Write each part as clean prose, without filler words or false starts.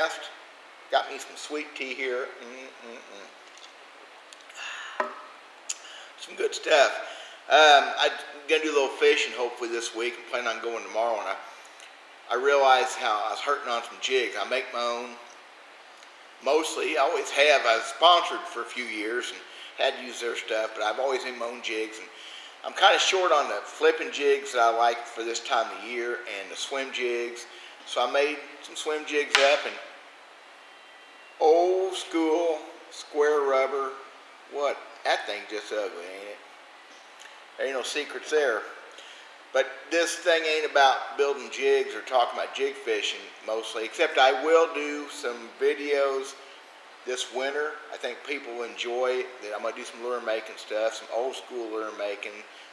fast. Got me some sweet tea here. Some good stuff. I'm going to do a little fishing hopefully this week. I'm planning on going tomorrow, and I realized how I was hurting on some jigs. I make my own. Mostly, I always have. I was sponsored for a few years and had to use their stuff, but I've always made my own jigs. And I'm kind of short on the flipping jigs that I like for this time of year and the swim jigs. So I made some swim jigs up, and old school square rubber. What? That thing's just ugly, ain't it? There ain't no secrets there. But this thing ain't about building jigs or talking about jig fishing mostly, except I will do some videos this winter. I think people will enjoy that. I'm going to do some lure making stuff, some old school lure making.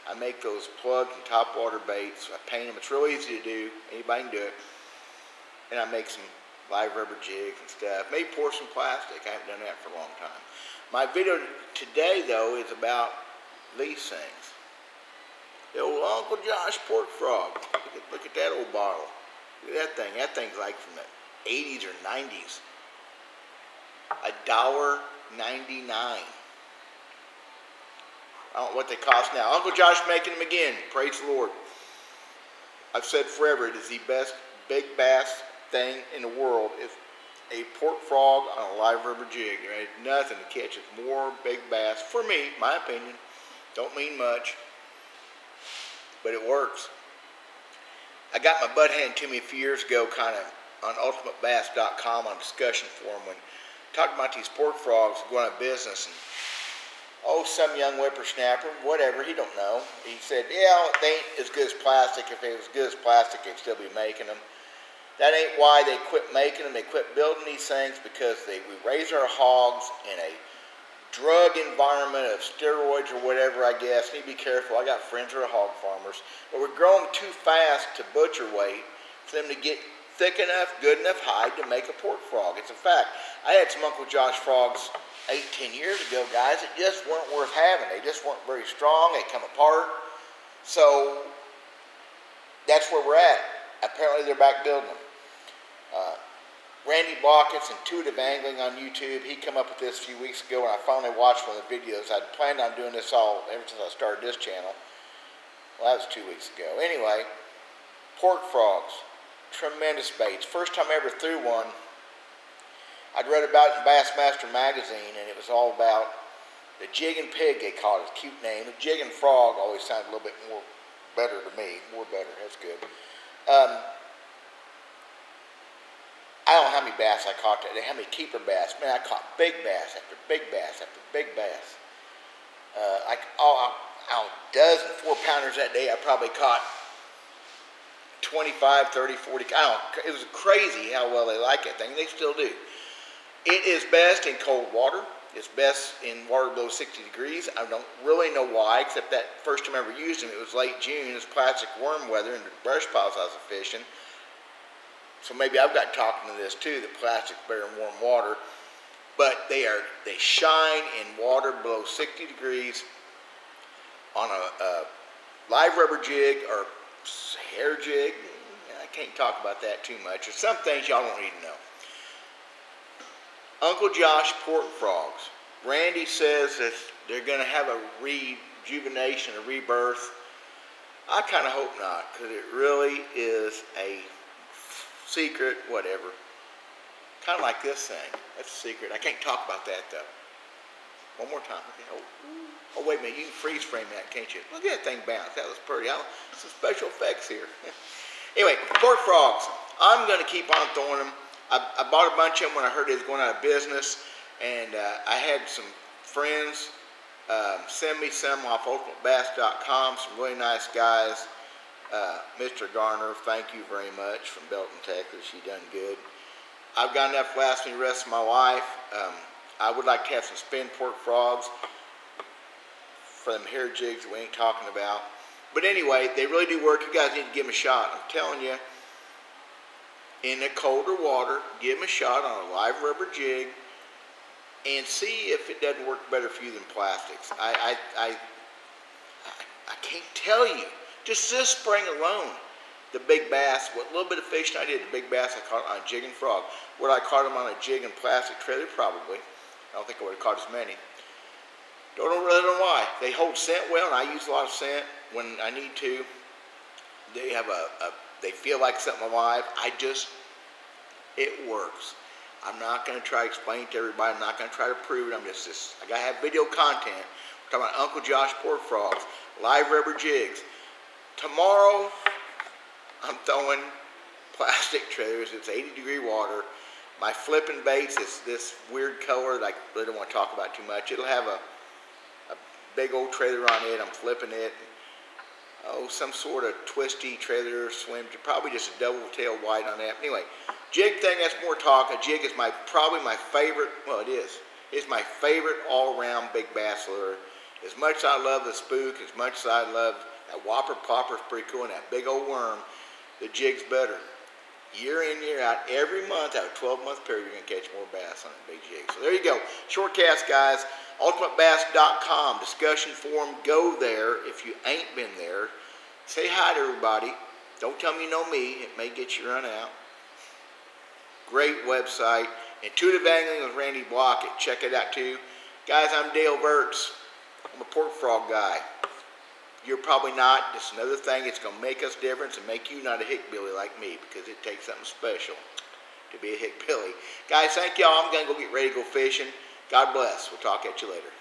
I make those plugged and topwater baits. I paint them. It's real easy to do. Anybody can do it. And I make some live rubber jigs and stuff. Maybe pour some plastic. I haven't done that for a long time. My video today, though, is about these things. The old Uncle Josh pork frog. Look at that old bottle. Look at that thing. That thing's like from the 80s or 90s. $1.99. I don't know what they cost now. Uncle Josh making them again. Praise the Lord. I've said forever, it is the best big bass thing in the world. It's a pork frog on a live rubber jig. There ain't nothing to catch more big bass. For me, my opinion. Don't mean much. But it works. I got my butt handed to me a few years ago, kind of on ultimatebass.com on discussion forum, when talking about these pork frogs going out of business, and some young whippersnapper, whatever, he don't know. He said, yeah, they ain't as good as plastic. If it was as good as plastic, they'd still be making them. That ain't why they quit making them. They quit building these things because we raise our hogs in a drug environment of steroids or whatever, I guess. Need to be careful. I got friends who are hog farmers. But we're growing too fast to butcher weight for them to get thick enough, good enough hide to make a pork frog. It's a fact. I had some Uncle Josh frogs 8-10 years ago, guys, that just weren't worth having. They just weren't very strong. They come apart. So that's where we're at. Apparently they're back building them. Randy Blockett's Intuitive Angling on YouTube, he came up with this a few weeks ago, and I finally watched one of the videos. I'd planned on doing this all ever since I started this channel. Well, that was 2 weeks ago. Anyway, pork frogs, tremendous baits. First time I ever threw one, I'd read about it in Bassmaster magazine, and it was all about the jig and pig, they call it. It's a cute name. The jig and frog always sounded a little bit more better to me. More better, that's good. I don't know how many bass I caught that day, how many keeper bass. Man, I caught big bass after big bass after big bass. A dozen 4-pounders that day. I probably caught 25, 30, 40. It was crazy how well they like that thing. They still do. It is best in cold water. It's best in water below 60 degrees. I don't really know why, except that first time I ever used them, it was late June. It was plastic worm weather in the brush piles I was fishing. So maybe I've got talking to this too, that plastic's better in warm water. But they shine in water below 60 degrees on a live rubber jig or hair jig. I can't talk about that too much. There's some things y'all don't need to know. Uncle Josh pork frogs. Randy says that they're going to have a rejuvenation, a rebirth. I kind of hope not, because it really is a secret, whatever. Kind of like this thing. That's a secret. I can't talk about that, though. One more time. Okay. Oh, wait a minute. You can freeze frame that, can't you? Look at that thing bounce. That was pretty. Some special effects here. Anyway, pork frogs. I'm going to keep on throwing them. I bought a bunch of them when I heard it was going out of business. And I had some friends send me some off ultimatebass.com. Some really nice guys. Mr. Garner, thank you very much, from Belton, Texas. You done good. I've got enough to last me the rest of my life. I would like to have some spin pork frogs for them hair jigs that we ain't talking about. But anyway, they really do work. You guys need to give them a shot. I'm telling you, in the colder water, give them a shot on a live rubber jig and see if it doesn't work better for you than plastics. I can't tell you. Just this spring alone, the big bass, what little bit of fishing I did, the big bass I caught on a jig and frog. Would I caught them on a jig and plastic trailer? Probably. I don't think I would have caught as many. Don't really know why. They hold scent well, and I use a lot of scent when I need to. They have they feel like something alive. It works. I'm not going to try to explain it to everybody. I'm not going to try to prove it. I got to have video content. We're talking about Uncle Josh pork frogs, live rubber jigs. Tomorrow, I'm throwing plastic trailers. It's 80-degree water. My flipping baits is this weird color that I really don't want to talk about too much. It'll have a big old trailer on it. I'm flipping it. Some sort of twisty trailer swim. Probably just a double tail white on that. Anyway, jig thing, that's more talk. A jig is probably my favorite. Well, it is. It's my favorite all-around big bass lure. As much as I love the spook, as much as I love that whopper popper, is pretty cool, and that big old worm, the jig's better. Year in, year out, every month, out of a 12-month period, you're going to catch more bass on a big jig. So there you go. Short cast, guys. UltimateBass.com, discussion forum. Go there if you ain't been there. Say hi to everybody. Don't tell me you know me. It may get you run out. Great website. Intuitive Angling with Randy Blockett. Check it out too. Guys, I'm Dale Verts. I'm a pork frog guy. You're probably not. Just another thing that's going to make us different and make you not a hickbilly like me, because it takes something special to be a hickbilly. Guys, thank y'all. I'm going to go get ready to go fishing. God bless. We'll talk at you later.